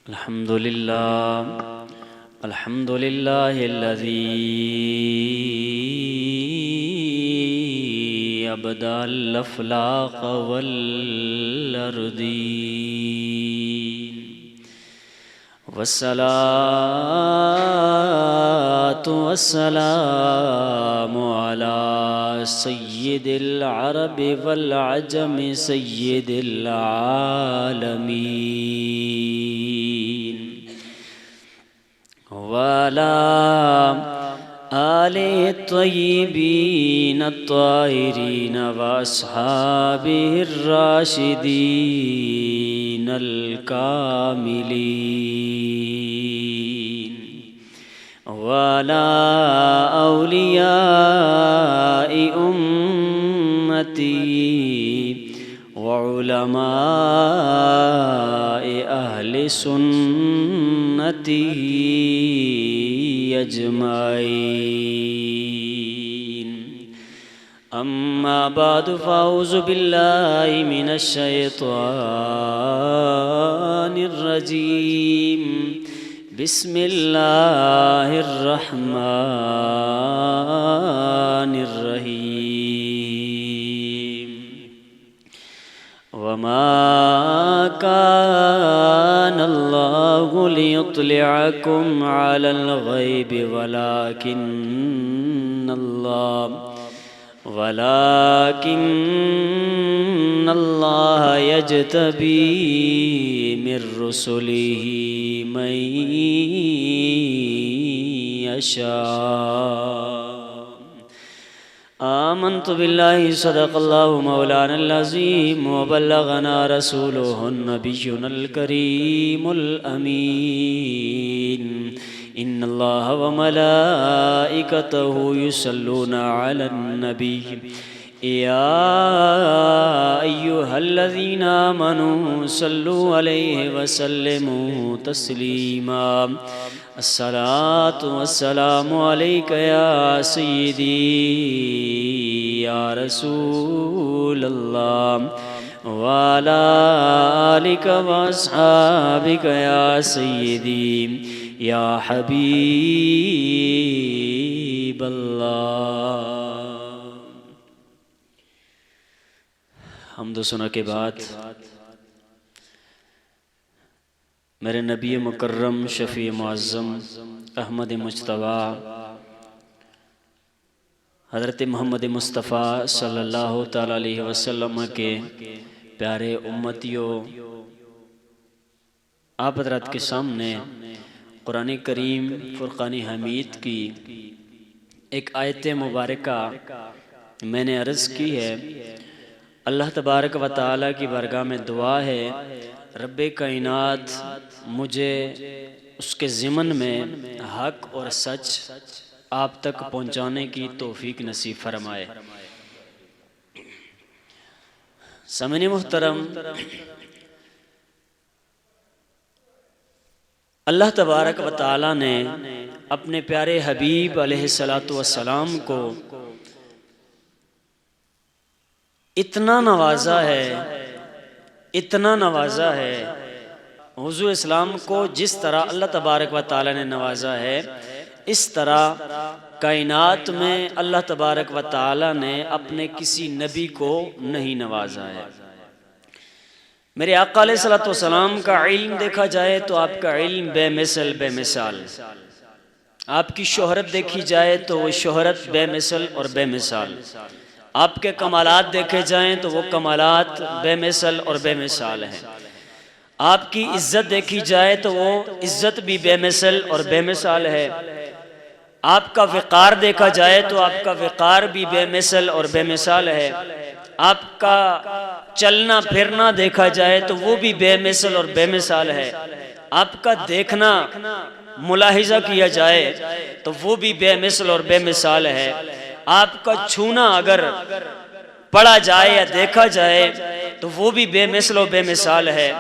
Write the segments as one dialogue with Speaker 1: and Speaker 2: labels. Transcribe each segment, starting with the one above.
Speaker 1: الحمد لله الذي أبدى الأفلاق والأرضين والصلاة والسلام على سيد العرب والعجم سيد العالمين وعلى آله الطيبين الطاهرين وأصحابه الراشدين الكاملين وعلى أولياء أمتي وعلماء أهل سنته أجمعين. أما بعد فأعوذ بالله من الشيطان الرجيم. بسم الله الرحمن الرحيم. وما كان الله ليطلعكم على الغيب ولكن الله يجتبي من رسله من يشاء. آمنت بالله صدق الله مولانا العظيم وبلغنا رسوله النبي الكريم الأمين. إن الله وملائكته يصلون على النبي يا أيها الذين آمنوا صلوا عليه وسلموا تسليما. الصلاة والسلام عليك يا سيدي يا رسول الله وعلى آلك وأصحابك يا سيدي یا حبیب اللہ. حمد و ثنا کے بعد میرے نبی مکرم شفیع معظم احمد مجتبیٰ حضرت محمد مصطفیٰ صلی اللہ تعالیٰ علیہ وسلم کے پیارے امتیوں، آپ حضرات کے سامنے قرآن کریم فرقان حمید کی ایک آیت مبارکہ میں نے عرض کی ہے. اللہ تبارک و تعالیٰ کی بارگاہ میں دعا ہے رب کائنات مجھے اس کے ضمن میں حق اور سچ آپ تک پہنچانے کی توفیق نصیب فرمائے. سامعین محترم، اللہ تبارک و تعالیٰ نے اپنے پیارے حبیب علیہ السلام کو اتنا نوازا ہے. حضور اسلام کو جس طرح اللہ تبارک و تعالیٰ نے نوازا ہے، اس طرح کائنات میں اللہ تبارک و تعالیٰ نے اپنے کسی نبی کو نہیں نوازا ہے. میرے آقا علیہ السلام کا علم دیکھا جائے تو آپ کا علم بے مثال. آپ کی شہرت دیکھی جائے تو وہ شہرت بے مثل اور بے مثال. آپ کے کمالات دیکھے جائیں تو وہ کمالات بے مثل اور بے مثال ہیں. آپ کی عزت دیکھی جائے تو وہ عزت بھی بے مثل اور بے مثال ہے. آپ کا وقار دیکھا جائے تو آپ کا وقار بھی بے مثل اور بے مثال ہے. آپ کا چلنا پھرنا دیکھا جائے تو وہ بھی بے مثل اور بے مثال ہے. آپ کا دیکھنا ملاحظہ کیا جائے تو وہ بھی بے مثل اور بے مثال ہے. آپ کا چھونا اگر پڑھا جائے یا دیکھا جائے تو وہ بھی بے مثل و بے مثال ہے.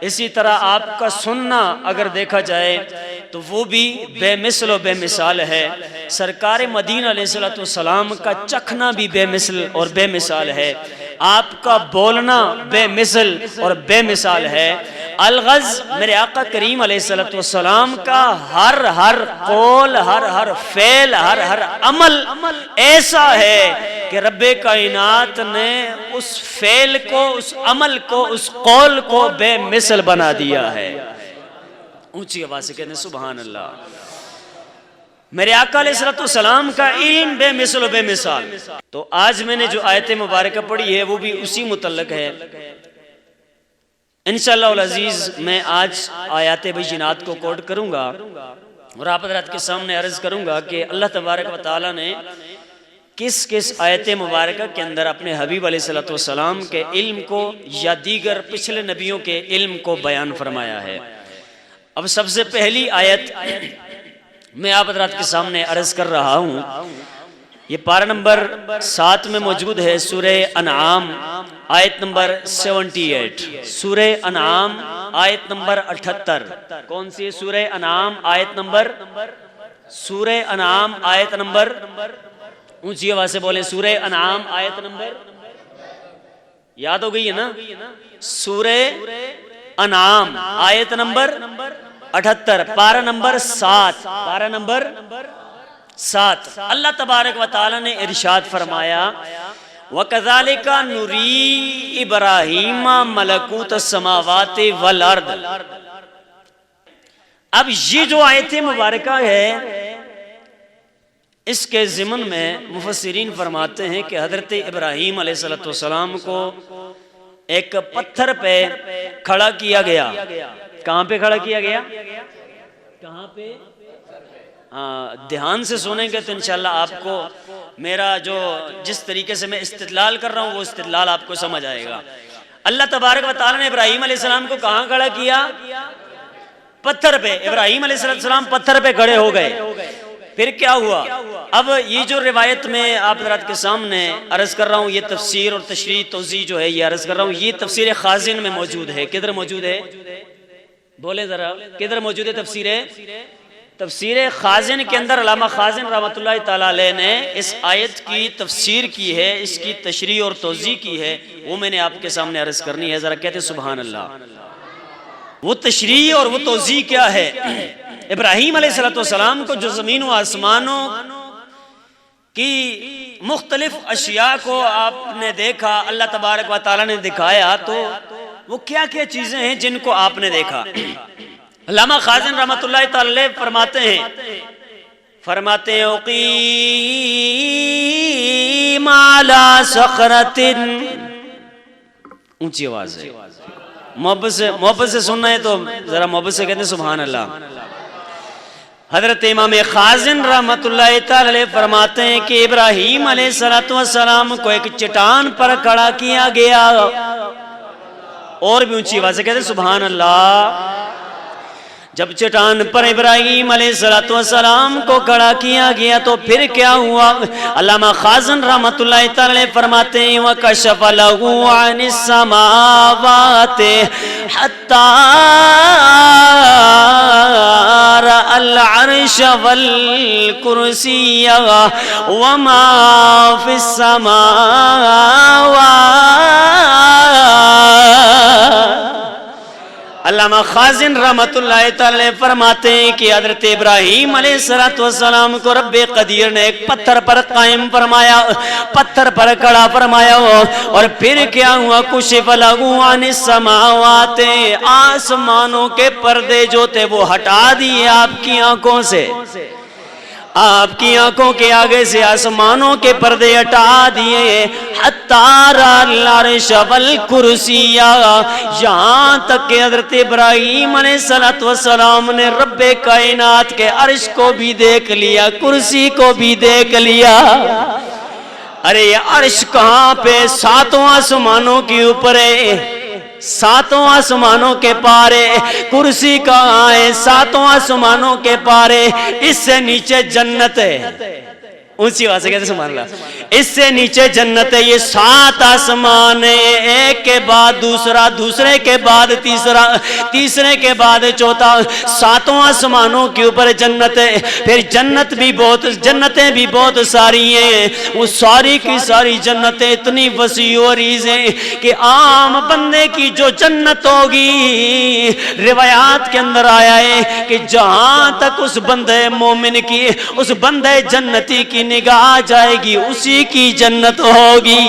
Speaker 1: اسی طرح آپ کا سننا اگر دیکھا جائے تو وہ بھی بے مثل و بے مثال ہے. سرکار مدینہ علیہ السلام کا چکھنا بھی بے مثل اور بے مثال ہے. آپ کا بولنا بے مثل اور بے مثال ہے۔ الغز میرے آقا کریم علیہ السلام کا ہر قول، ہر فعل، ہر عمل ایسا ہے کہ رب کائنات نے اس فعل کو، اس عمل کو، اس قول کو بے مثل بنا دیا ہے۔ اونچی آواز سے کہتے ہیں سبحان اللہ۔ میرے آقا علیہ السلام کا علم بے مثل و بے مثال۔ تو آج میں نے جو آیت مبارکہ پڑھی ہے وہ بھی اسی متعلق ہے۔ انشاءاللہ العزیز میں آج آیات بینات کو کوٹ کروں گا اور آپ حضرات کے سامنے عرض کروں گا کہ اللہ تبارک و تعالی نے کس کس آیت مبارکہ کے اندر اپنے حبیب علیہ السلام کے علم کو یا دیگر پچھلے نبیوں کے علم کو بیان فرمایا ہے۔ اب سب سے پہلی آیت میں آپ حضرات کے سامنے عرض کر رہا ہوں، یہ پارہ نمبر 7 میں موجود ہے، سورہ انعام آیت نمبر 78۔ سورہ انعام آیت نمبر 78۔ کون سی ہے سورہ انعام آیت نمبر؟ سورہ انعام آیت نمبر، اونچی آواز سے بولیں، سورہ انعام آیت نمبر، یاد ہو گئی ہے نا؟ سورہ انعام آیت نمبر 78، پارہ نمبر 7، پارہ نمبر 7۔ اللہ تبارک و تعالی نے ارشاد فرمایا وَكَذَلِكَ نُرِي إِبْرَاهِيمَ مَلَكُوتَ السَّمَاوَاتِ وَالْأَرْضِ۔ اب یہ جو آیت مبارکہ ہے اس کے ضمن میں مفسرین فرماتے ہیں کہ حضرت ابراہیم علیہ السلام کو ایک پتھر پہ کھڑا کیا گیا۔ کہاں پہ کھڑا کیا گیا؟ کہاں پہ؟ دھیان سے سنیں گے تو انشاءاللہ آپ کو میرا جو جس طریقے سے میں استدلال کر رہا ہوں وہ استدلال آپ کو سمجھ آئے گا۔ اللہ تبارک و تعالی نے ابراہیم علیہ السلام کو کہاں کھڑا کیا؟ پتھر پہ۔ ابراہیم علیہ السلام پتھر پہ کھڑے ہو گئے۔ پھر کیا ہوا؟ اب یہ جو روایت میں آپ حضرات کے سامنے عرض کر رہا ہوں، یہ تفسیر اور تشریح توضیح جو ہے یہ عرض کر رہا ہوں، یہ تفسیر خازن میں موجود ہے۔ کدھر موجود ہے؟ بولیں ذرا، کدھر موجود ہے تفسیر؟ تفسیر خازن کے اندر علامہ خازن رحمۃ اللہ تعالی علیہ نے اس آیت کی تفسیر کی ہے، اس کی تشریح اور توضیح کی ہے، وہ میں نے آپ کے سامنے عرض کرنی ہے۔ ذرا کہتے سبحان اللہ۔ وہ تشریح اور وہ توضیح کیا ہے؟ ابراہیم علیہ السلام کو جو زمین و آسمانوں کی مختلف اشیاء کو آپ نے دیکھا، اللہ تبارک و تعالی نے دکھایا، تو وہ کیا کیا چیزیں ہیں جن کو آپ نے دیکھا؟ علامہ خازن رحمۃ اللہ تعالی فرماتے ہیں اقیم علی صخرۃ، اونچی آواز ہے، محبت سے سننا ہے تو ذرا محبت سے کہتے ہیں سبحان اللہ۔ حضرت امام خازن رحمۃ اللہ تعالی فرماتے ہیں کہ ابراہیم علیہ السلام کو ایک چٹان پر کھڑا کیا گیا، اور بھی اونچی آواز سے کہتے ہیں سبحان اللہ۔ جب چٹان پر ابراہیم علیہ السلام کو کھڑا کیا گیا تو پھر کیا ہوا؟ علامہ خازن رحمۃ اللہ تعالی فرماتے ہیں وَكَشَفَ لَهُ عَنِ السَّمَاوَاتِ حَتَّى رَأَى الْعَرْشَ وَالْكُرْسِيَّ وَمَا فِي السَّمَاوَاتِ۔ علامہ خازن رحمت اللہ تعالی فرماتے ہیں کہ حضرت ابراہیم علیہ السلام کو رب قدیر نے ایک پتھر پر قائم فرمایا، پتھر پر کھڑا فرمایا، اور پھر کیا ہوا؟ کشف لہ عن السماوات، آسمانوں کے پردے جو تھے وہ ہٹا دیے آپ کی آنکھوں سے، آپ کی آنکھوں کے آگے سے آسمانوں کے پردے ہٹا دیے، حتی رأى العرش والکرسی، یہاں تک کہ حضرت ابراہیم علیہ السلام نے رب کائنات کے عرش کو بھی دیکھ لیا، کرسی کو بھی دیکھ لیا۔ ارے یہ عرش کہاں پہ؟ ساتوں آسمانوں کے اوپر ہے، ساتوں آسمانوں کے پارے۔ کرسی کہاں ہے؟ ساتوں آسمانوں کے پارے۔ اس سے نیچے جنت ہے، اونچی آواز سے کہتے سبحان اللہ۔ اس سے نیچے جنت ہے، یہ 7 آسمان ہیں، ایک کے بعد دوسرا، دوسرے کے بعد تیسرا، تیسرے کے بعد چوتھا، 7 آسمانوں کے اوپر جنت ہے۔ پھر جنتیں بھی بہت ساری ہیں، وہ ساری کی ساری جنتیں اتنی وسیع و عریض ہیں کہ عام بندے کی جو جنت ہوگی، روایات کے اندر آیا ہے کہ جہاں تک اس بندے مومن کی، اس بندے جنتی کی نگاہ جائے گی اسی کی جنت ہوگی۔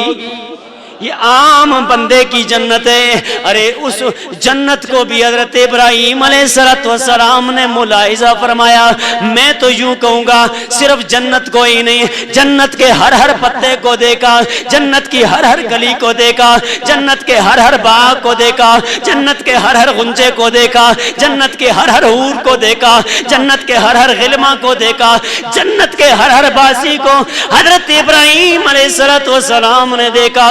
Speaker 1: یہ عام بندے کی جنت ہے۔ ارے اس جنت کو بھی حضرت ابراہیم علیہ السلام نے ملاحظہ فرمایا۔ میں تو یوں کہوں گا صرف جنت کو ہی نہیں، جنت کے ہر ہر پتے کو دیکھا، جنت کی ہر ہر گلی کو دیکھا، جنت کے ہر ہر باغ کو دیکھا، جنت کے ہر ہر غنچے کو دیکھا، جنت کے ہر ہر حور کو دیکھا، جنت کے ہر ہر غلماں کو دیکھا، جنت کے ہر ہر باسی کو حضرت ابراہیم علیہ السلام نے دیکھا۔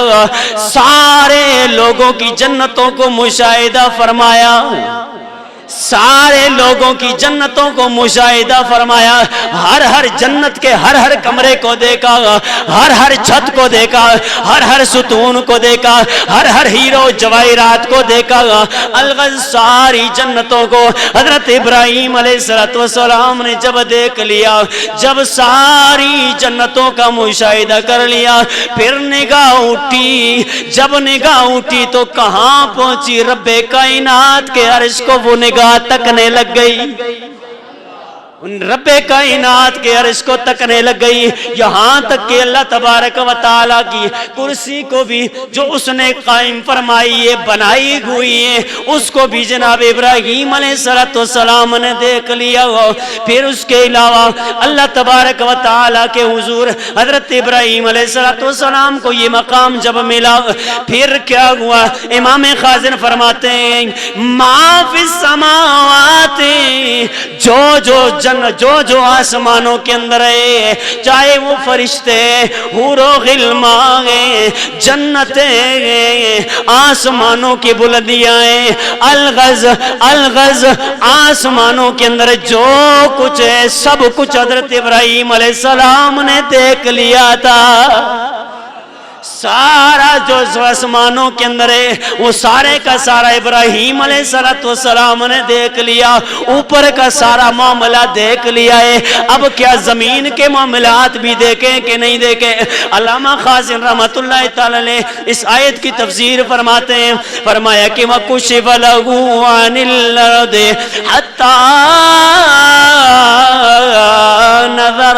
Speaker 1: سارے لوگوں کی جنتوں کو مشاہدہ فرمایا، سارے لوگوں کی جنتوں کو مشاہدہ فرمایا، ہر ہر جنت کے ہر ہر کمرے کو دیکھا، ہر ہر چھت کو دیکھا، ہر ہر ستون کو دیکھا، ہر ہر ہیرو جواہرات کو دیکھا۔ الغرض ساری جنتوں کو حضرت ابراہیم علیہ السلام نے جب دیکھ لیا، جب ساری جنتوں کا مشاہدہ کر لیا، پھر نگاہ اٹھی، جب نگاہ اٹھی تو کہاں پہنچی؟ رب کائنات کے عرش کو وہ نگاہ تکنے لگ گئی، رب کائنات کے عرش کو تکنے لگ گئی، یہاں تک کہ اللہ تبارک و تعالیٰ کی کرسی کو بھی جو اس نے قائم فرمائی ہے، بنائی ہوئی ہے، اس کو بھی جناب ابراہیم علیہ السلام نے دیکھ لیا ہو۔ پھر اس کے علاوہ اللہ تبارک و تعالیٰ کے حضور حضرت ابراہیم علیہ السلام کو یہ مقام جب ملا، پھر کیا ہوا؟ امام خازن فرماتے ہیں ما فی السماوات، جو آسمانوں کے اندر ہے، چاہے وہ فرشتے، حور و غلمان ہیں، جنتیں ہیں، آسمانوں کی بلندیاں ہیں، الغز آسمانوں کے اندر جو کچھ ہے سب کچھ حضرت ابراہیم علیہ السلام نے دیکھ لیا تھا۔ سارا جو آسمانوں کے اندر ہے وہ سارے کا سارا ابراہیم علیہ السلام نے دیکھ لیا، اوپر کا سارا معاملہ دیکھ لیا ہے۔ اب کیا زمین کے معاملات بھی دیکھیں کہ نہیں دیکھیں؟ علامہ خازن رحمت اللہ تعالی علیہ اس آیت کی تفسیر فرماتے ہیں، فرمایا کہ وَكُشِفَ لَهُ عَنِ الْأَرْضِ حَتَّى نَظَرَ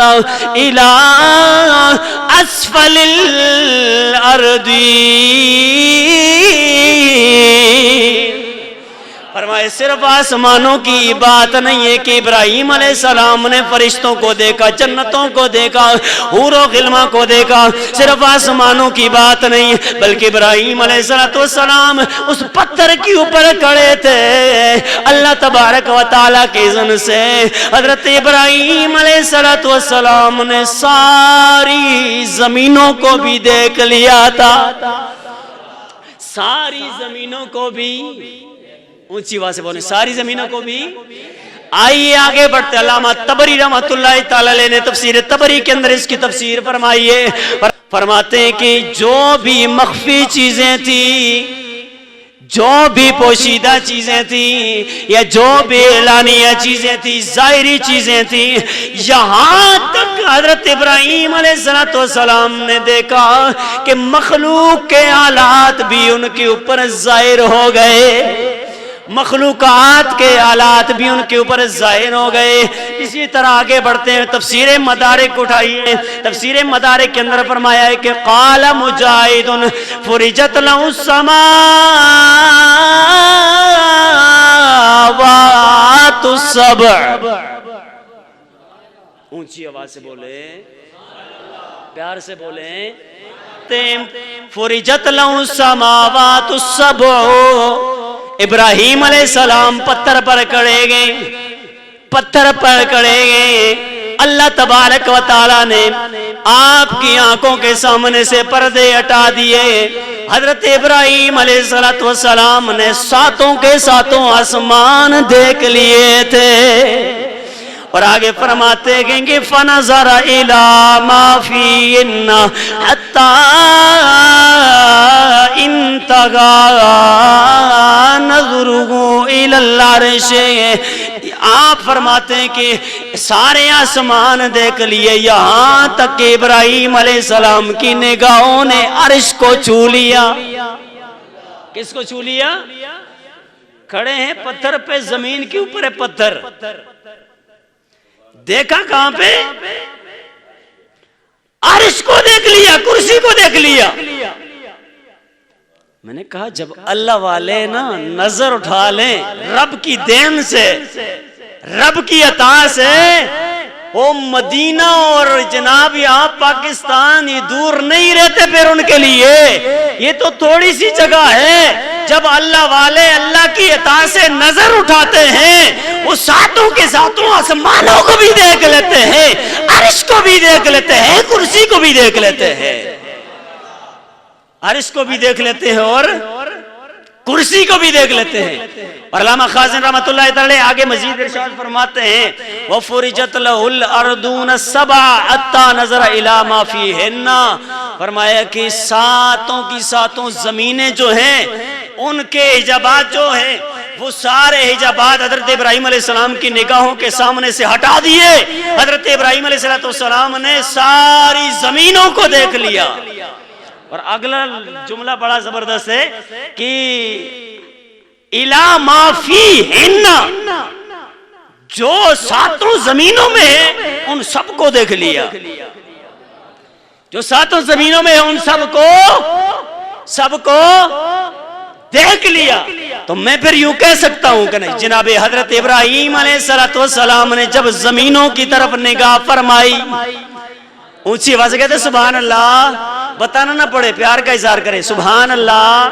Speaker 1: إِلَىٰ أَسْفَلِ الْأَرْضِ۔ فرمائے صرف آسمانوں کی بات نہیں ہے کہ ابراہیم علیہ السلام نے فرشتوں کو دیکھا، جنتوں کو دیکھا، حور و غلماں کو دیکھا، صرف آسمانوں کی بات نہیں بلکہ ابراہیم علیہ السلام اس پتھر کے اوپر کھڑے تھے، اللہ تبارک و تعالیٰ کے اذن سے حضرت ابراہیم علیہ السلام نے ساری زمینوں کو بھی دیکھ لیا تھا، ساری زمینوں کو بھی، اونچی آواز سے بولیں، ساری زمینوں کو بھی۔ آئیے آگے بڑھتے، علامہ طبری رحمت اللہ تعالی علیہ نے تفسیر طبری کے اندر اس کی تفسیر فرمائی ہے، فرماتے ہیں کہ جو بھی مخفی چیزیں تھیں، جو بھی پوشیدہ چیزیں تھیں یا جو بھی اعلانیہ چیزیں تھیں، ظاہری چیزیں تھیں، یہاں تک حضرت ابراہیم علیہ السلام نے دیکھا کہ مخلوق کے حالات بھی ان کے اوپر ظاہر ہو گئے، مخلوقات کے حالات بھی ان کے اوپر ظاہر ہو گئے۔ اسی طرح آگے بڑھتے ہیں، تفسیر مدارک اٹھائیے، تفسیر مدارک کے اندر فرمایا ہے کہ قال مجاہد فرجت لہ السماوات السبع، اونچی آواز سے بولے، پیار سے بولیں، فرجت لہ السماوات السبع، ابراہیم علیہ السلام پتھر پر کھڑے گئے، پتھر پر کھڑے گئے، اللہ تبارک و تعالیٰ نے آپ کی آنکھوں کے سامنے سے پردے ہٹا دیے، حضرت ابراہیم علیہ السلام نے ساتوں کے ساتوں آسمان دیکھ لیے تھے، اور آگے فرماتے ہیں کہ فنظر الی ما فیہن حتی انتہا نظرہ الی العرش. آپ فرماتے ہیں کہ سارے آسمان دیکھ لیے یہاں تک کہ ابراہیم علیہ السلام کی نگاہوں نے عرش کو چھو لیا. کس کو چھو لیا؟ کھڑے ہیں پتھر پہ، زمین کے اوپر ہے پتھر. دیکھا کہاں پہ؟ عرش کو دیکھ لیا، کرسی کو دیکھ لیا. میں نے کہا جب اللہ والے نا نظر اٹھا لیں رب کی دین سے، رب کی عطا سے، وہ مدینہ اور جناب یہاں پاکستان یہ دور نہیں رہتے پھر ان کے لیے. یہ تو تھوڑی سی جگہ ہے. جب اللہ والے اللہ کی عطا سے نظر اٹھاتے ہیں وہ ساتوں کے ساتوں آسمانوں کو بھی دیکھ لیتے ہیں، عرش کو بھی دیکھ لیتے ہیں، کرسی کو بھی دیکھ لیتے ہیں. عرش کو بھی دیکھ لیتے ہیں اور کرسی کو بھی دیکھ لیتے ہیں. اور علامہ خازن رحمۃ اللہ تعالی آگے مزید ارشاد فرماتے ہیں وَفُرِجَتْ لَهُ الْأَرْضُونَ السَّبْعَ حَتَّى نَظَرَ إِلَى مَا فِيهِنَّ. فرمایا کہ ساتوں کی ساتوں زمینیں جو ہیں ان کے حجابات جو ہیں وہ سارے حجابات حضرت ابراہیم علیہ السلام کی نگاہوں کے سامنے سے ہٹا دیے. حضرت ابراہیم علیہ السلام نے ساری زمینوں کو دیکھ لیا. اور اگلا جملہ بڑا زبردست ہے کہ اِلَى مَا فِيهِنَّ، جو ساتوں زمینوں میں ہے ان سب کو دیکھ لیا. جو ساتوں زمینوں میں ہے ان سب کو دیکھ لیا. تو میں پھر یوں کہہ سکتا ہوں کہ نہیں، جناب حضرت ابراہیم علیہ السلام نے جب زمینوں کی طرف نگاہ فرمائی، اونچی آواز سے کہتے سبحان اللہ، بتانا نہ پڑے، پیار کا اظہار کرے سبحان اللہ.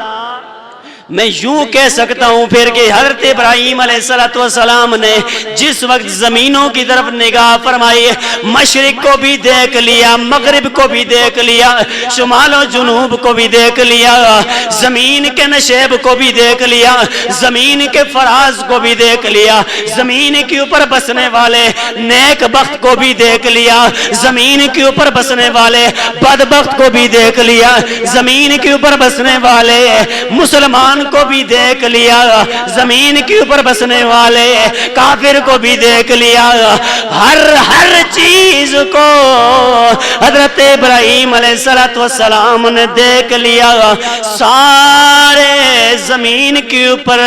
Speaker 1: میں یوں کہہ سکتا ہوں پھر کہ حضرت ابراہیم علیہ السلام نے جس وقت زمینوں کی طرف نگاہ فرمائی، مشرق کو بھی دیکھ لیا، مغرب کو بھی دیکھ لیا، شمال و جنوب کو بھی دیکھ لیا، زمین کے نشیب کو بھی دیکھ لیا، زمین کے فراز کو بھی دیکھ لیا، زمین کے اوپر بسنے والے نیک بخت کو بھی دیکھ لیا، زمین کے اوپر بسنے والے بدبخت کو بھی دیکھ لیا، زمین کے اوپر بسنے والے مسلمان کو بھی دیکھ لیا، زمین کے اوپر بسنے والے کافر کو بھی دیکھ لیا. ہر چیز کو حضرت ابراہیم علیہ السلام نے دیکھ لیا. سارے زمین کے اوپر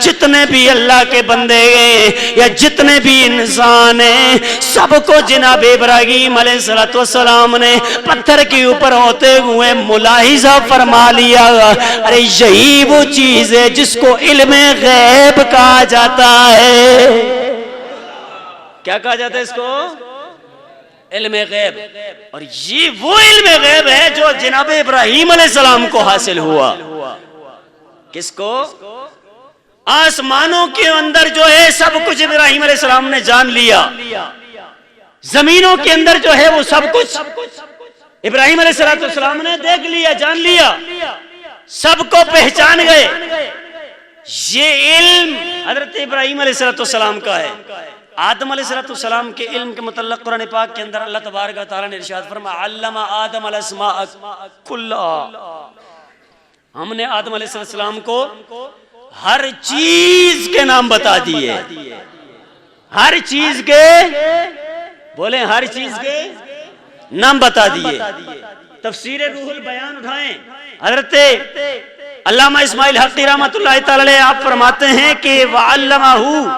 Speaker 1: جتنے بھی اللہ کے بندے ہیں یا جتنے بھی انسان ہیں سب کو جناب ابراہیم علیہ السلام نے پتھر کے اوپر ہوتے ہوئے ملاحظہ فرما لیا. ارے یہی وہ چیز ہے جس کو علم غیب کہا جاتا ہے. کیا کہا جاتا ہے اس کو؟ علم غیب. اور یہ وہ علم غیب ہے جو جناب ابراہیم علیہ السلام کو حاصل ہوا. کس کو؟ آسمانوں کے اندر جو ہے سب کچھ ابراہیم علیہ السلام نے جان لیا. زمینوں کے اندر جو ہے وہ سب کچھ ابراہیم علیہ السلام نے دیکھ لیا، جان لیا، سب کو پہچان گئے. یہ علم حضرت ابراہیم علیہ السلام کا ہے. آدم علیہ السلام کے علم کے متعلق قرآن پاک کے اندر اللہ تبارک و تعالی نے ارشاد فرمایا علم آدم الاسماء کلھا. ہم نے آدم علیہ السلام کو ہر چیز کے نام بتا دیے. ہر چیز کے بولیں، ہر چیز کے نام بتا دیے. تفسیر روح البیان اٹھائیں، حضرت علامہ اسماعیل حقی رحمۃ اللہ تعالی آپ فرماتے ہیں کہ وَعَلَّمَهُ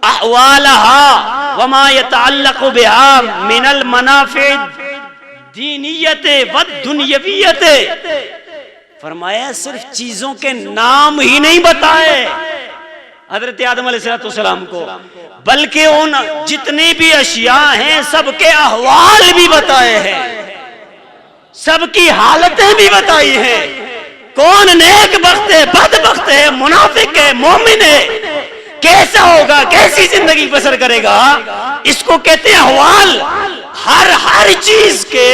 Speaker 1: أَحْوَالَهَا وَمَا يَتَعَلَّقُ بِهَا مِنَ الْمَنَافِعِ الدِّینِیَّةِ وَالدُّنْیَوِیَّةِ. فرمایا صرف چیزوں کے نام ہی نہیں بتائے حضرت آدم علیہ السلام کو، بلکہ ان جتنی بھی اشیاء ہیں سب کے احوال بھی بتائے ہیں، سب کی حالتیں بھی بتائی ہیں. کون نیک بخت ہے، بد بخت ہے، منافق ہے، مومن ہے، کیسا ہوگا، کیسی زندگی بسر کرے گا، اس کو کہتے ہیں احوال. ہر چیز کے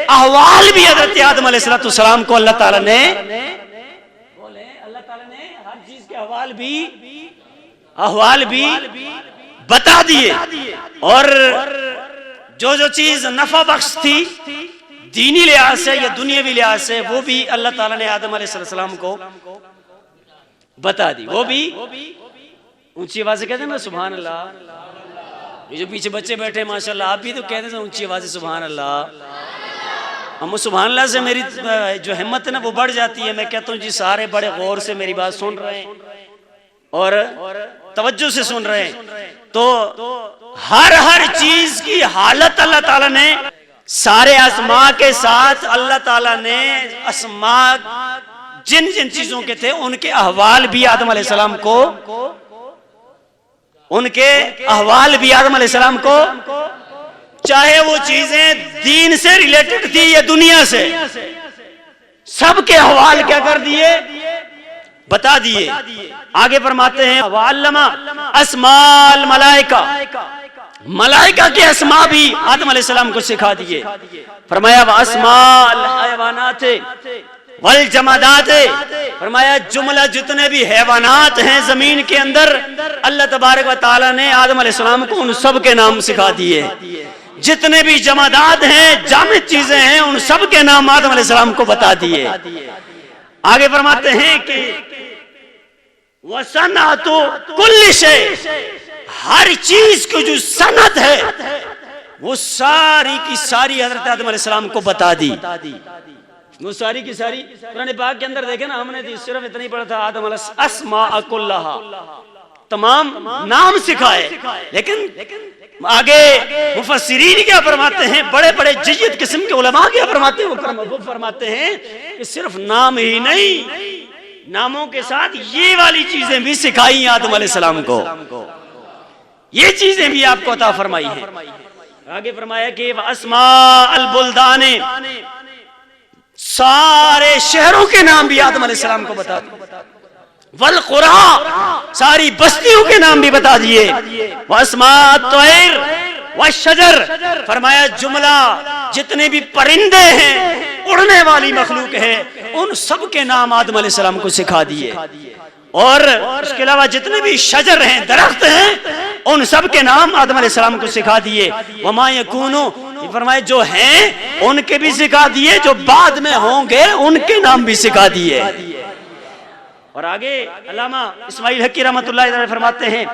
Speaker 1: احوال بھی حضرت آدم علیہ السلام کو اللہ تعالیٰ نے ہر چیز کے احوال بھی بتا دیے، اور جو چیز نفع بخش تھی دینی لحاظ سے یا دنیاوی لحاظ سے وہ بھی اللہ تعالیٰ نے آدم علیہ السلام کو بتا دی. وہ بھی اونچی آواز سے کہتے ہیں نا سبحان اللہ. یہ جو پیچھے بچے بیٹھے ماشاءاللہ آپ بھی تو کہتے ہیں اونچی آواز سے سبحان اللہ. ہم سبحان اللہ سے میری جو ہمت ہے نا وہ بڑھ جاتی ہے. میں کہتا ہوں جی سارے بڑے غور سے میری بات سن رہے ہیں اور توجہ سے سن رہے ہیں. تو ہر چیز کی حالت اللہ تعالیٰ نے سارے اسماء کے ساتھ اللہ تعالیٰ نے اسماء جن چیزوں کے تھے ان کے احوال بھی آدم علیہ السلام کو چاہے وہ چیزیں دین سے ریلیٹڈ تھی یا دنیا سے، سب کے احوال کیا کر دیے؟ بتا دیے. آگے فرماتے ہیں وَعَلَّمَ أَسْمَاءَ الْمَلَائِكَةِ، ملائکہ کے اسماء بھی آدم علیہ السلام کو سکھا دیے. فرمایا وَأَسْمَاءَ الْحَيْوَانَاتِ وَالْجَمَادَاتِ، فرمایا جملہ جتنے بھی حیوانات ہیں زمین کے اندر اللہ تبارک و تعالیٰ نے آدم علیہ السلام کو ان سب کے نام سکھا دیے. جتنے بھی جمادات ہیں جامد چیزیں ہیں ان سب کے نام آدم علیہ السلام کو بتا دیے. آگے فرماتے ہیں کہ وَصَنْعَةُ كُلِّ شَيْءٍ، ہر چیز کی جو صنعت ہے وہ ساری کی ساری حضرت آدم علیہ السلام کو بتا دی. وہ ساری کی ساری قرآن پاک کے اندر دیکھیں نا، ہم نے صرف اتنا ہی پڑھا تھا آدم علیہ الاسماء کلھا، تمام نام سکھائے. لیکن آگے مفسرین کیا فرماتے ہیں، بڑے بڑے جید قسم کے علماء کیا فرماتے ہیں، وہ فرماتے ہیں کہ صرف نام ہی نہیں، ناموں کے ساتھ یہ والی چیزیں بھی سکھائی آدم علیہ السلام کو، یہ چیزیں بھی آپ کو عطا فرمائی ہیں. آگے فرمایا کہ اسماء البلدان، سارے شہروں کے نام بھی آدم علیہ السلام کو بتا دیے. والقرى، ساری بستیوں کے نام بھی بتا دیے. واسماء الطیر والشجر، فرمایا جملہ جتنے بھی پرندے ہیں اڑنے والی مخلوق ہے ان سب کے نام آدم علیہ السلام کو سکھا دیے. اور اس کے علاوہ جتنے بھی شجر ہیں درخت ہیں ان سب کے نام آدم علیہ السلام کو سکھا دیے. وما یکون، فرمایا جو ہیں ان کے بھی سکھا دیے، جو بعد میں ہوں گے ان کے نام بھی سکھا دیے. اور آگے علامہ اسماعیل حقی رحمۃ اللہ علیہ فرماتے ہیں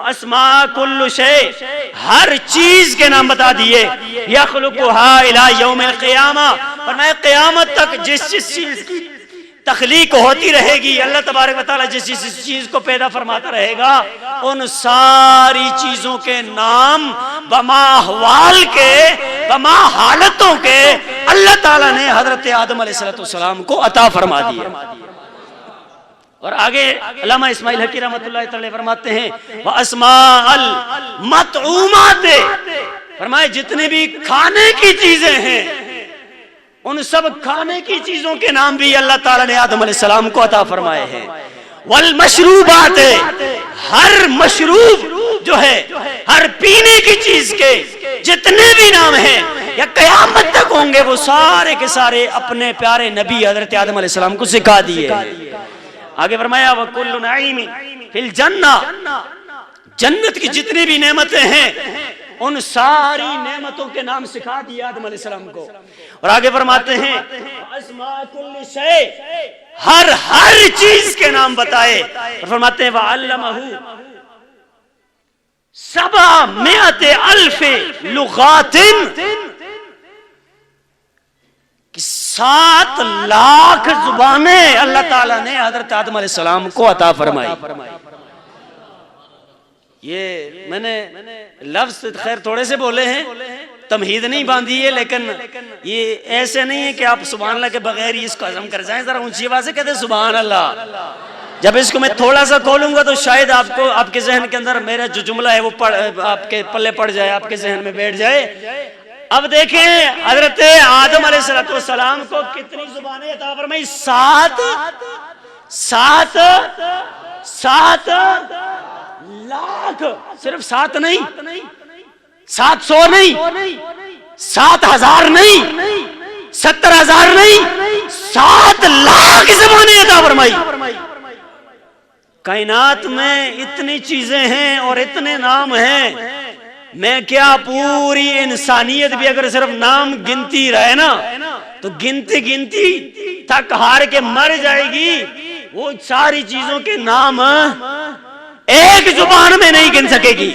Speaker 1: اسماء کل شیء، ہر چیز کے نام بتا دیے. یخلقھا الی یوم القیامہ، فرمایا قیامت تک جس چیز کی تخلیق ہوتی رہے گی، اللہ تبارک و تعالیٰ جس چیز کو پیدا فرماتا رہے گا ان ساری چیزوں کے نام بما احوال کے، بما حالتوں کے اللہ تعالیٰ نے حضرت آدم علیہ السلام کو عطا فرما دیے. اور آگے علامہ اسماعیل حقی رحمۃ اللہ تعالی فرماتے ہیں واسماء المطعومات، فرمائے جتنے بھی کھانے کی چیزیں ہیں ان سب کھانے کی چیزوں کے نام بھی اللہ تعالیٰ نے آدم علیہ السلام کو عطا فرمائے ہیں. والمشروبات، ہر مشروب جو ہے، ہر پینے کی چیز کے جتنے بھی نام ہیں یا قیامت تک ہوں گے وہ سارے کے سارے اپنے پیارے نبی حضرت آدم علیہ السلام کو سکھا دیے. آگے فرمایا وَكُلُّ نَعِيمٍ فِي الْجَنَّةِ، جنت کی جتنی بھی نعمتیں ہیں ان ساری نعمتوں کے نام سکھا دیے آدم علیہ السلام کو. اور آگے فرماتے ہیں اسماء کل شیء، ہر چیز کے نام بتائے. اور فرماتے ہیں وَعَلَّمَهُ 700,000 لغات، 7 لاکھ زبانیں اللہ تعالیٰ نے حضرت آدم علیہ السلام کو عطا فرمائی. یہ میں نے لفظ خیر تھوڑے سے بولے ہیں، تمہید نہیں باندھی ہے، لیکن یہ ایسے نہیں ہے کہ آپ سبحان اللہ کے بغیر ہی اس کو ہضم کر جائیں. ذرا اونچی آواز سے کہتے ہیں سبحان اللہ. جب اس کو میں تھوڑا سا کھولوں گا تو شاید آپ کو، آپ کے ذہن کے اندر میرا جو جملہ ہے وہ آپ کے پلے پڑ جائے، آپ کے ذہن میں بیٹھ جائے. اب دیکھیں حضرت آدم علیہ السلام کو کتنی زبانیں عطا فرمائی؟ 7 لاکھ، صرف 7 نہیں، 700 نہیں، 7,000 نہیں، 70,000 نہیں، 7 لاکھ زبانیں عطا فرمائی. کائنات میں اتنی چیزیں ہیں اور اتنے نام ہیں، میں کیا پوری انسانیت بھی اگر صرف نام گنتی رہے نا تو گنتی تھک ہار کے مر جائے گی. وہ ساری چیزوں کے نام ایک زبان میں نہیں گن سکے گی،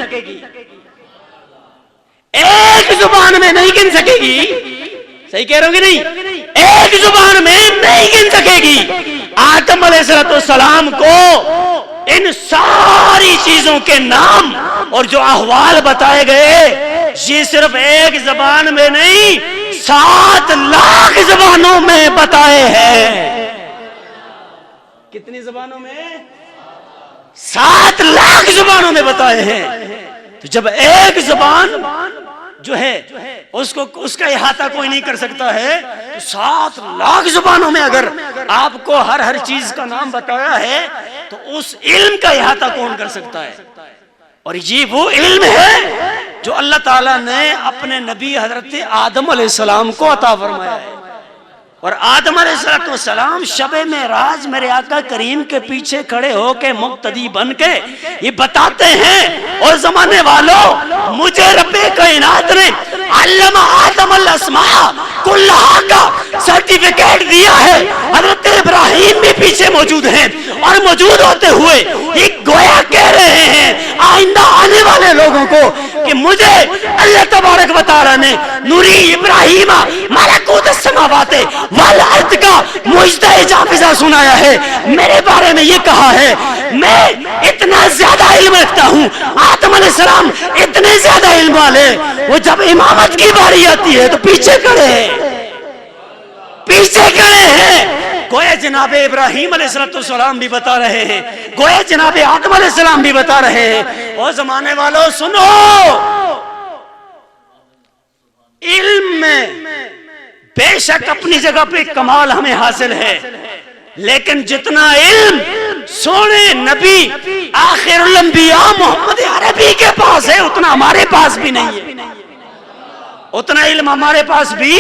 Speaker 1: ایک زبان میں نہیں گن سکے گی. صحیح کہہ رہا ہوں کہ نہیں؟ ایک زبان میں نہیں گن سکے گی. آدم علیہ السلام کو ان ساری چیزوں کے نام اور جو احوال بتائے گئے یہ صرف ایک زبان میں نہیں 7 لاکھ زبانوں میں بتائے ہیں. کتنی زبانوں میں؟ 7 لاکھ زبانوں میں بتائے ہیں. تو جب ایک زبان جو ہے اس کا احاطہ کوئی نہیں کر سکتا ہے تو 7 لاکھ زبانوں میں اگر آپ کو ہر چیز کا نام بتایا ہے تو اس علم کا احاطہ کون کر سکتا ہے؟ اور یہ وہ علم ہے جو اللہ تعالیٰ نے اپنے نبی حضرت آدم علیہ السلام کو عطا فرمایا ہے. اور آدم علیہ السلام شب معراج میرے آقا کریم کے پیچھے کھڑے ہو کے مقتدی بن کے یہ بتاتے ہیں اور زمانے والوں مجھے رب کائنات نے علم آدم الاسماء کلہا کا سرٹیفکیٹ دیا ہے. حضرت ابراہیم بھی پیچھے موجود ہیں اور موجود ہوتے ہوئے یہ گویا کہہ رہے ہیں آئندہ آنے والے لوگوں کو کہ مجھے اللہ تبارک و تعالی نے نوری ابراہیم ملکوت السماوات والارض کا معجزہ جافزہ سنایا ہے. میرے بارے میں یہ کہا ہے میں اتنا زیادہ علم رکھتا ہوں. آدم علیہ السلام اتنے زیادہ علم والے وہ جب امامت کی باری آتی ہے تو پیچھے کھڑے ہیں، پیچھے کھڑے ہیں. گویا جناب ابراہیم علیہ السلام بھی بتا رہے ہیں، گویا جناب آدم علیہ السلام بھی بتا رہے ہیں. اور زمانے والوں سنو، علم میں بے شک اپنی جگہ پہ کمال ہمیں حاصل ہے، لیکن جتنا علم سونے نبی آخر الانبیاء محمد عربی کے پاس ہے اتنا ہمارے پاس بھی نہیں ہے، اتنا علم ہمارے پاس بھی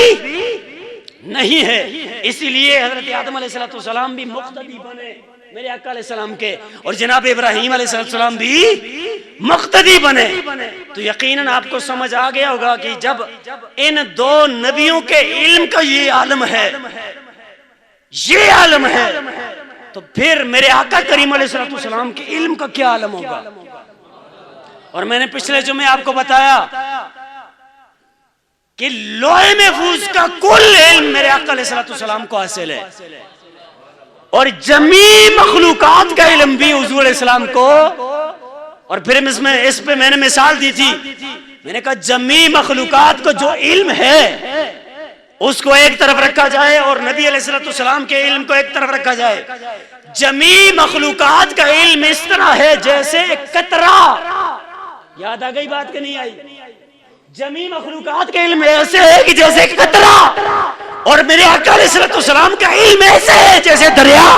Speaker 1: نہیں ہے. اسی لیے حضرت آدم علیہ السلام بھی مقتدی بنے میرے آقا علیہ السلام کے، اور جناب ابراہیم علیہ السلام بھی مقتدی بنے. تو یقیناً آپ کو سمجھ آ گیا ہوگا کہ جب ان 2 نبیوں کے علم کا یہ عالم ہے، یہ عالم ہے، تو پھر میرے آقا کریم علیہ السلام کے علم کا کیا عالم ہوگا. اور میں نے پچھلے جمعے آپ کو بتایا کہ لوح محفوظ کا کل علم میرے آقا علیہ السلام کو حاصل ہے، اور جمیع مخلوقات کا علم بھی حضور علیہ السلام کو. اور پھر اس پہ میں نے مثال دی تھی، میں نے کہا جمیع مخلوقات کو جو علم ہے اس کو ایک طرف رکھا جائے اور نبی علیہ السلام کے علم کو ایک طرف رکھا جائے. جمیع مخلوقات کا علم اس طرح ہے جیسے ایک قطرہ. یاد آ گئی بات کہ نہیں آئی؟ جمیع مخلوقات کا علم ایسے ہے کہ جیسے ایک قطرہ، اور میرے آقا علیہ السلام کا علم ایسے ہے جیسے دریا.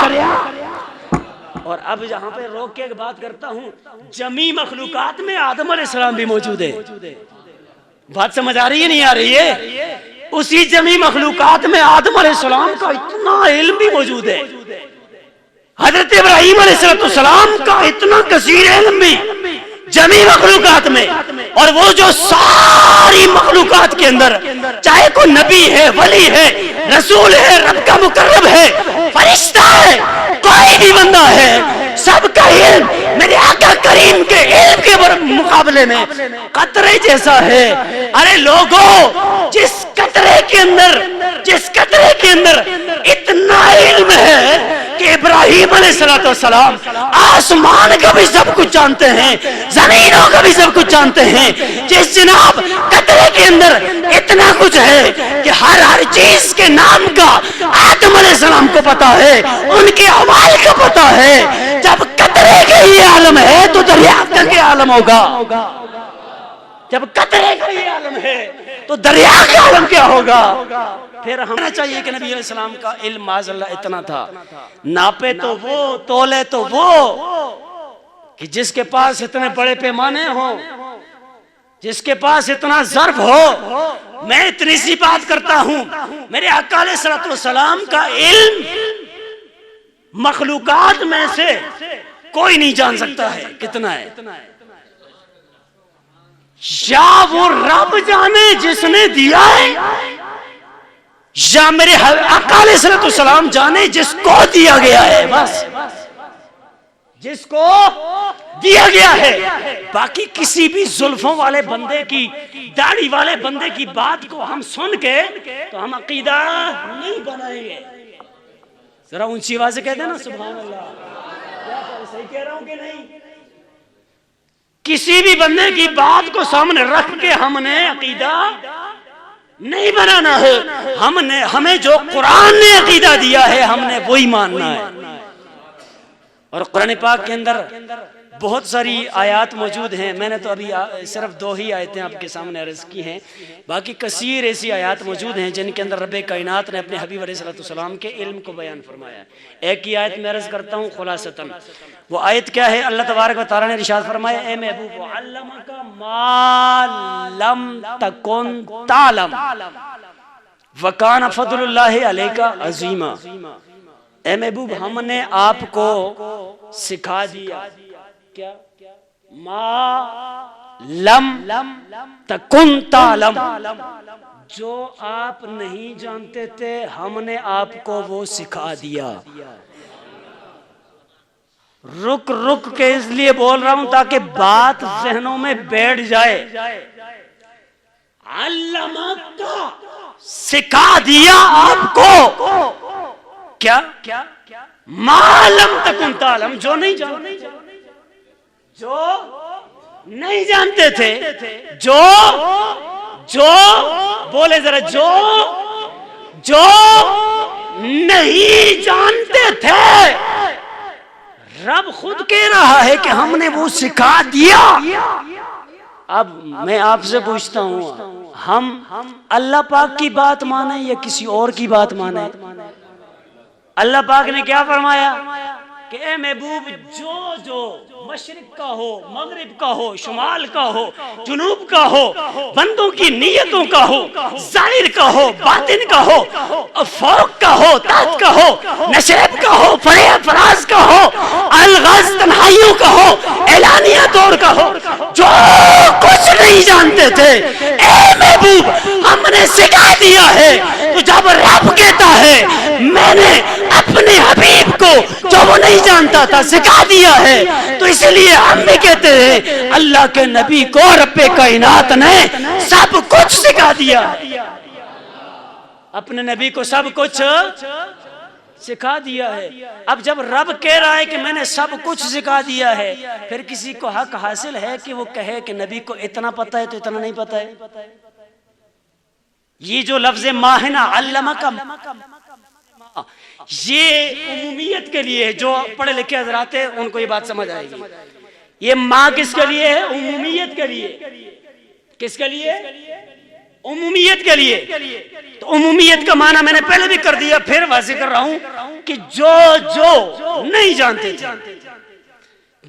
Speaker 1: اور اب یہاں پہ روک کے ایک بات کرتا ہوں، جمیع مخلوقات میں آدم علیہ السلام بھی موجود ہے. بات سمجھ آ رہی ہے نہیں آ رہی ہے؟ اسی جمیع مخلوقات میں آدم علیہ السلام کا اتنا علم بھی موجود ہے، حضرت ابراہیم علیہ السلام کا اتنا کثیر علم بھی جمیع مخلوقات میں. اور وہ جو ساری مخلوقات کے اندر چاہے کوئی نبی ہے، ولی ہے، رسول ہے، رب کا مقرب ہے، فرشتہ ہے، کوئی بھی بندہ ہے، سب کا علم میرے آقا کریم کے علم کے مقابلے میں قطرے جیسا ہے. ارے لوگوں، جس قطرے کے اندر اتنا علم ہے کہ ابراہیم علیہ السلام آسمان کا بھی سب کچھ جانتے ہیں، زمینوں کا بھی سب کچھ جانتے ہیں. جس جناب قطرے کے اندر اتنا کچھ ہے کہ ہر چیز کے نام کا آدم علیہ السلام کو پتا ہے، ان کے اعمال کا پتا ہے. جب قطرے کا یہ عالم ہے تو دریا کا کیا عالم ہوگا؟ جب قطرے کا یہ عالم ہے تو دریا کا عالم کیا ہوگا؟ پھر ہمیں چاہیے کہ نبی علیہ السلام کا علم معاذ اللہ اتنا تھا. ناپے تو وہ، تولے تو وہ کہ جس کے پاس اتنے بڑے پیمانے ہوں، جس کے پاس اتنا ظرف ہو. میں اتنی سی بات کرتا ہوں، میرے آقا علیہ السلام کا علم مخلوقات میں سے کوئی نہیں جان سکتا ہے کتنا ہے، یا وہ رب جانے جس نے دیا ہے، یا میرے آقا علیہ الصلوۃ والسلام جانے جس کو دیا گیا ہے، بس جس کو دیا گیا ہے۔ باقی کسی بھی زلفوں والے بندے کی، داڑھی والے بندے کی بات کو ہم سن کے تو ہم عقیدہ نہیں بنائیں گے۔ ذرا اونچی آواز سے کہتے ہیں نا سبحان اللہ، کیا صحیح کہہ رہا ہوں کہ نہیں؟ کسی بھی بندے کی بات کو سامنے رکھ کے ہم نے عقیدہ نہیں بنانا ہے، ہمیں جو قرآن نے عقیدہ دیا ہے ہم نے وہی ماننا ہے۔ اور قرآن پاک کے اندر بہت ساری آیات موجود ہیں، میں نے تو ابھی صرف 2 ہی آیتیں آپ کے سامنے عرض کی ہیں، باقی کثیر ایسی آیات موجود ہیں جن کے اندر رب کائنات نے اپنے حبیب علیہ السلام کے علم کو بیان فرمایا ہے۔ ایک ہی آیت میں عرض کرتا ہوں خلاصتاً، وہ آیت کیا ہے؟ اللہ تبارک و تعالیٰ نے ارشاد فرمایا اے محبوب علمک ما لم تکن تعلم وکان فضل اللہ علیک عظیما۔ اے محبوب ہم نے آپ کو سکھا دیا کیا؟ ما لم تکن تعلم، جو آپ نہیں جانتے تھے ہم نے آپ کو وہ سکھا دیا۔ رک رک کے اس لیے بول رہا ہوں تاکہ بات ذہنوں میں بیٹھ جائے۔ علمک سکھا دیا آپ کو کیا؟ ما لم تکن تعلم، جو نہیں جانتے، جو نہیں جانتے تھے، جو بولے ذرا، جو نہیں جانتے تھے، رب خود کہہ رہا ہے کہ ہم نے وہ سکھا دیا۔ اب میں آپ سے پوچھتا ہوں، ہم اللہ پاک کی بات مانیں یا کسی اور کی بات مانیں؟ اللہ پاک نے کیا فرمایا کہ اے محبوب جو مشرق کا ہو، مغرب کا ہو، شمال کا ہو، جنوب کا ہو، بندوں کی نیتوں کا ہو، ظاہر کا ہو، باطن کا ہو، فوق کا ہو، تحت کا ہو، نشیب کا ہو، فراز کا ہو، الغاز تنہائیوں کا ہو، اعلانیہ دور کا ہو، جو کچھ نہیں جانتے تھے اے محبوب ہم نے سکھا دیا ہے۔ تو جب رب کہتا ہے میں نے اپنے حبیب کو جو وہ نہیں جانتا تھا سکھا دیا ہے، تو اس لیے ہم بھی کہتے ہیں اللہ کے نبی کو رب کائنات نے سب کچھ سکھا دیا، اپنے نبی کو سب کچھ سکھا دیا ہے۔ اب جب رب کہہ رہا ہے کہ میں نے سب کچھ سکھا دیا ہے، پھر کسی کو حق حاصل ہے کہ وہ کہے کہ نبی کو اتنا پتہ ہے تو اتنا نہیں پتہ ہے؟ یہ جو لفظ ما ہے نا، علمک، یہ عمومیت کے لیے، جو پڑھے لکھے حضرات ہیں ان کو یہ بات سمجھ آئے گی۔ یہ ماں کس کے لیے ہے؟ عمومیت کے لیے۔ کس کے لیے؟ عمومیت کے لیے۔ تو عمومیت کا معنی میں نے پہلے بھی کر دیا، پھر واضح کر رہا ہوں کہ جو نہیں جانتے تھے،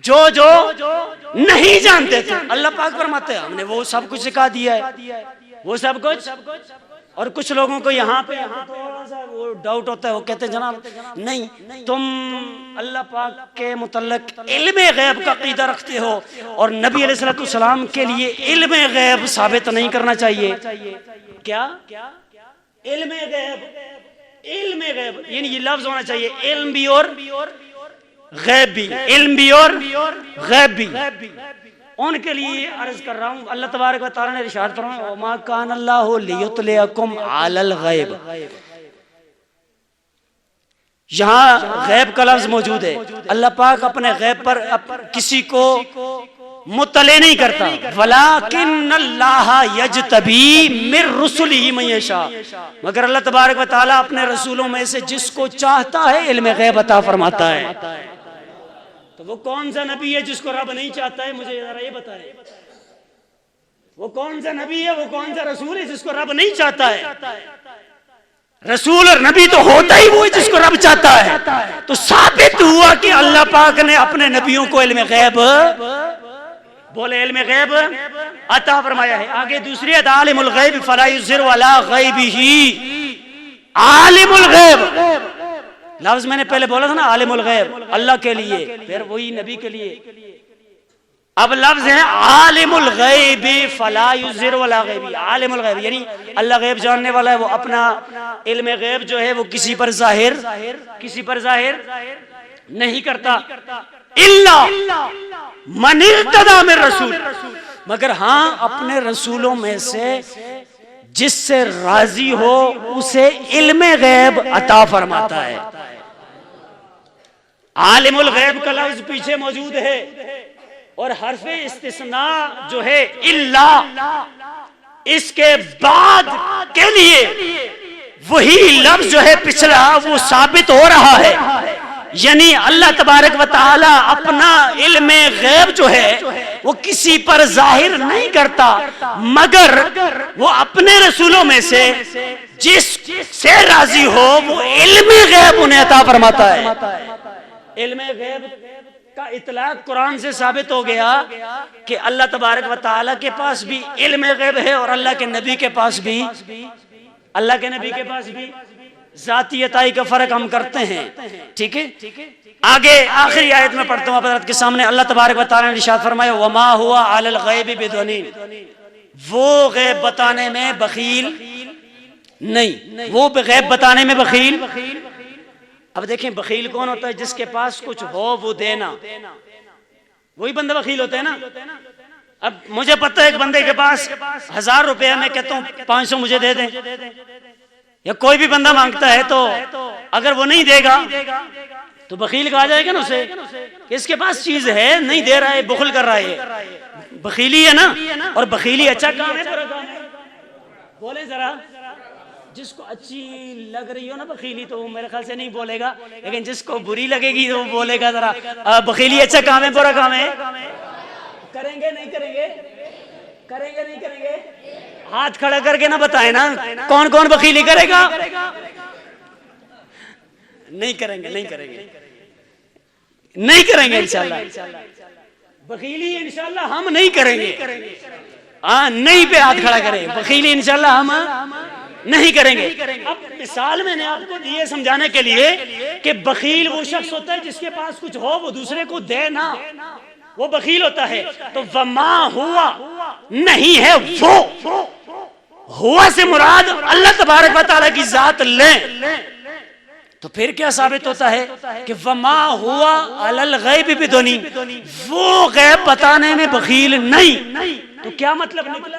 Speaker 1: جو نہیں جانتے تھے، اللہ پاک فرماتے ہیں ہم نے وہ سب کچھ سکھا دیا ہے، وہ سب کچھ۔ اور کچھ لوگوں کو یہاں پہ تھوڑا سا وہ ڈاؤٹ ہوتا ہے، وہ کہتے ہیں جناب نہیں تم اللہ پاک کے متعلق علم غیب کا عقیدہ رکھتے ہو اور نبی علیہ السلام کے لیے علم غیب ثابت نہیں کرنا چاہیے کیا؟ علم غیب، علم غیب یعنی یہ لفظ ہونا چاہیے علم بھی اور غیب بھی، علم بھی اور غیب بھی۔ ان کے لیے عرض کر رہا ہوں، اللہ تبارک و تعالی نے ارشاد فرمایا وما کان اللہ لیطلعکم علی الغیب، یہاں غیب کا لفظ موجود ہے۔ اللہ پاک اپنے غیب پر کسی کو مطلع نہیں کرتا، ولیکن اللہ یجتبی من رسلہ من یشاء، مگر اللہ تبارک و تعالی اپنے رسولوں میں سے جس کو چاہتا ہے علم غیب عطا فرماتا ہے۔ تو وہ کون سا نبی ہے جس کو رب نہیں چاہتا ہے؟ مجھے ذرا یہ بتائیں، وہ کون سا نبی ہے، وہ کون سا رسول ہے جس کو رب نہیں چاہتا ہے؟ رسول اور نبی تو ہوتا ہی وہ ہے جس کو رب چاہتا ہے۔ تو ثابت ہوا کہ اللہ پاک نے اپنے نبیوں کو علم غیب، بولے علم غیب عطا فرمایا ہے۔ آگے دوسری ہے عالم الغیب فلا یظہر علی غیبہ، عالم الغیب لفظ میں نے پہلے بولا تھا نا عالم الغیب اللہ کے لیے، پھر وہی نبی کے لیے. اب لفظ ہے عالم الغیب فلا یظہر ولا غیبی. عالم الغیب یعنی اللہ غیب جاننے والا ہے، وہ اپنا علم غیب جو ہے وہ کسی پر ظاہر نہیں کرتا. الا من ارتضی من رسول، مگر ہاں اپنے رسولوں میں سے جس سے راضی ہو اسے علم غیب عطا فرماتا ہے. عالم الغیب کا لفظ پیچھے موجود ہے، اور حرف استثناء جو ہے الا، اس کے بعد کے لیے وہی لفظ جو ہے پچھلا وہ ثابت ہو رہا ہے. یعنی اللہ تبارک و تعالی اپنا علم غیب جو ہے وہ کسی پر ظاہر نہیں کرتا، مگر وہ اپنے رسولوں میں سے جس سے راضی ہو وہ علم غیب انہیں عطا فرماتا ہے. علم غیب کا اطلاق قرآن سے ثابت ہو گیا کہ اللہ تبارک و تعالی کے پاس بھی علم غیب ہے، اور اللہ کے نبی کے پاس بھی ذاتی عطائی کا فرق ہم کرتے ہیں. ٹھیک ہے، آگے آخری آیت میں پڑھتا ہوں آپ حضرات کے سامنے. اللہ تبارک و تعالی نے ارشاد فرمایا وما ہوا علی الغیب بضنین، وہ غیب بتانے میں بخیل نہیں، وہ غیب بتانے میں بخیل. اب دیکھیں بخیل کون ہوتا ہے؟ جس کے پاس کچھ ہو وہ دینا، وہی بندہ بخیل ہوتا ہے نا. اب مجھے پتہ ہے ایک بندے کے پاس 1000 روپے، میں کہتا ہوں 500 مجھے دے دیں، یا کوئی بھی بندہ مانگتا ہے تو اگر وہ نہیں دے گا تو بخیل کہا جائے گا نا اسے. اس کے پاس چیز ہے نہیں دے رہا ہے، بخل کر رہا ہے، بخیلی ہے نا. اور بخیلی اچھا کام ہے، برا کام ہے؟ بولے ذرا. جس کو اچھی لگ رہی ہو نا بخیلی تو وہ میرے خیال سے نہیں بولے گا، لیکن جس کو بری لگے گی تو وہ بولے گا ذرا بخیلی اچھا کام ہے برا کام ہے؟ کریں گے نہیں کریں گے؟ کریں گے نہیں کریں گے؟ ہاتھ کھڑا کر کے نہ بتائیں نا کون کون بخیلی کرے گا. نہیں کریں گے، نہیں کریں گے، نہیں کریں گے انشاءاللہ. بخیلی انشاءاللہ ہم نہیں کریں گے. ہاں نہیں پہ ہاتھ کھڑا کریں. بخیلی انشاءاللہ ہم نہیں کریں گے. اب مثال میں نے آپ کو دی ہے سمجھانے کے لیے کہ بخیل وہ شخص ہوتا ہے جس کے پاس کچھ ہو وہ دوسرے کو دے نا، وہ بخیل ہوتا ہے. تو وما ہوا نہیں ہے، وہ ہوا سے مراد اللہ تبارک و تعالی کی ذات لیں تو پھر کیا ثابت ہوتا ہے کہ وما ہوا علی الغیب بضنین، وہ غیب بتانے میں بخیل نہیں. تو کیا مطلب نکلا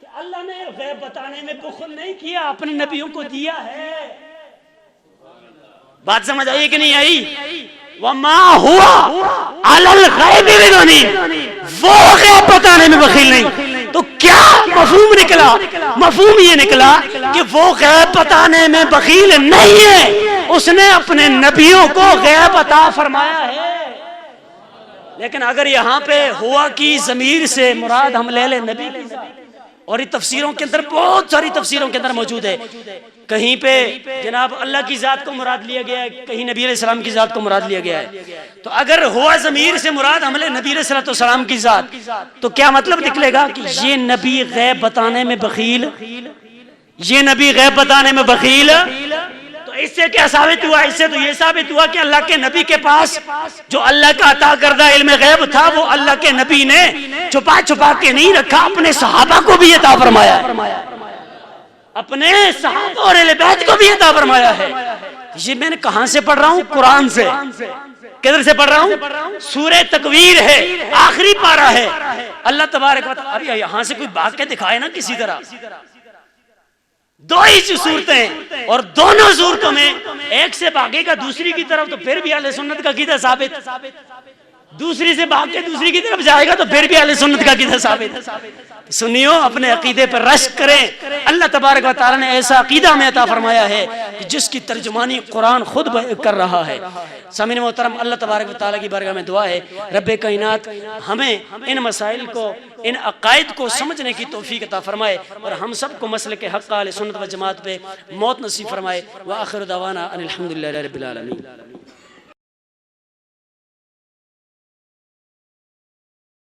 Speaker 1: کہ اللہ نے غیب بتانے میں بخل نہیں کیا، اپنے نبیوں کو دیا ہے. بات سمجھ آئی کہ نہیں آئی؟ وما ہوا علی الغیب بضنین، وہ غیب بتانے میں بخیل نہیں. تو کیا مفہوم نکلا؟ مفہوم یہ نکلا کہ وہ غیب بتانے میں بخیل نہیں ہے، اس نے اپنے نبیوں کو غیب عطا فرمایا ہے. لیکن اگر یہاں پہ ہوا کی ضمیر سے مراد ہم لے لیں نبی کی ذات، اور یہ تفسیروں کے اندر بہت ساری تفسیروں کے اندر موجود ہے، کہیں پہ جناب اللہ کی ذات کو مراد لیا گیا ہے، کہیں نبی علیہ السلام کی ذات کو مراد لیا گیا ہے. تو اگر ہوا ضمیر سے مراد ہم لے نبی علیہ السلام کی ذات تو کیا مطلب نکلے گا کہ یہ نبی غیب بتانے میں بخیل، یہ نبی غیب بتانے میں بخیل. تو اس سے کیا ثابت ہوا؟ اس سے تو یہ ثابت ہوا کہ اللہ کے نبی کے پاس جو اللہ کا عطا کردہ علم غیب تھا وہ اللہ کے نبی نے چھپا چھپا کے نہیں رکھا، اپنے صحابہ کو بھی عطا فرمایا ہے، اپنے صحابہ اور اہل بیت کو بھی عطا فرمایا ہے. یہ میں نے کہاں سے پڑھ رہا ہوں؟ قرآن سے. کدھر سے پڑھ رہا ہوں؟ سورہ تکویر ہے، آخری پارہ ہے. اللہ تبارک و تعالی اب یہاں سے کوئی بھاگ کے دکھائے نا کسی طرح. دو ہی صورتیں ہیں اور دونوں صورتوں میں ایک سے بھاگے گا دوسری کی طرف تو پھر بھی اہل سنت کا عقیدہ ثابت، دوسری سے بھاگ کے دوسری کی طرف جائے گا تو پھر بھی اہل سنت کا عقیدہ ثابت. سنیو اپنے عقیدے پر رشک کریں. اللہ تبارک و تعالی نے ایسا عقیدہ ہمیں عطا فرمایا ہے کہ جس کی ترجمانی قرآن خود کر رہا ہے. سامعین محترم، اللہ تبارک و تعالی کی بارگاہ میں دعا ہے رب کائنات ہمیں ان مسائل کو، ان عقائد کو سمجھنے کی توفیق عطا فرمائے اور ہم سب کو مسلک حق اہل سنت و جماعت پہ موت نصیب فرمائے. وآخر دعوانا ان الحمدللہ رب العالمین.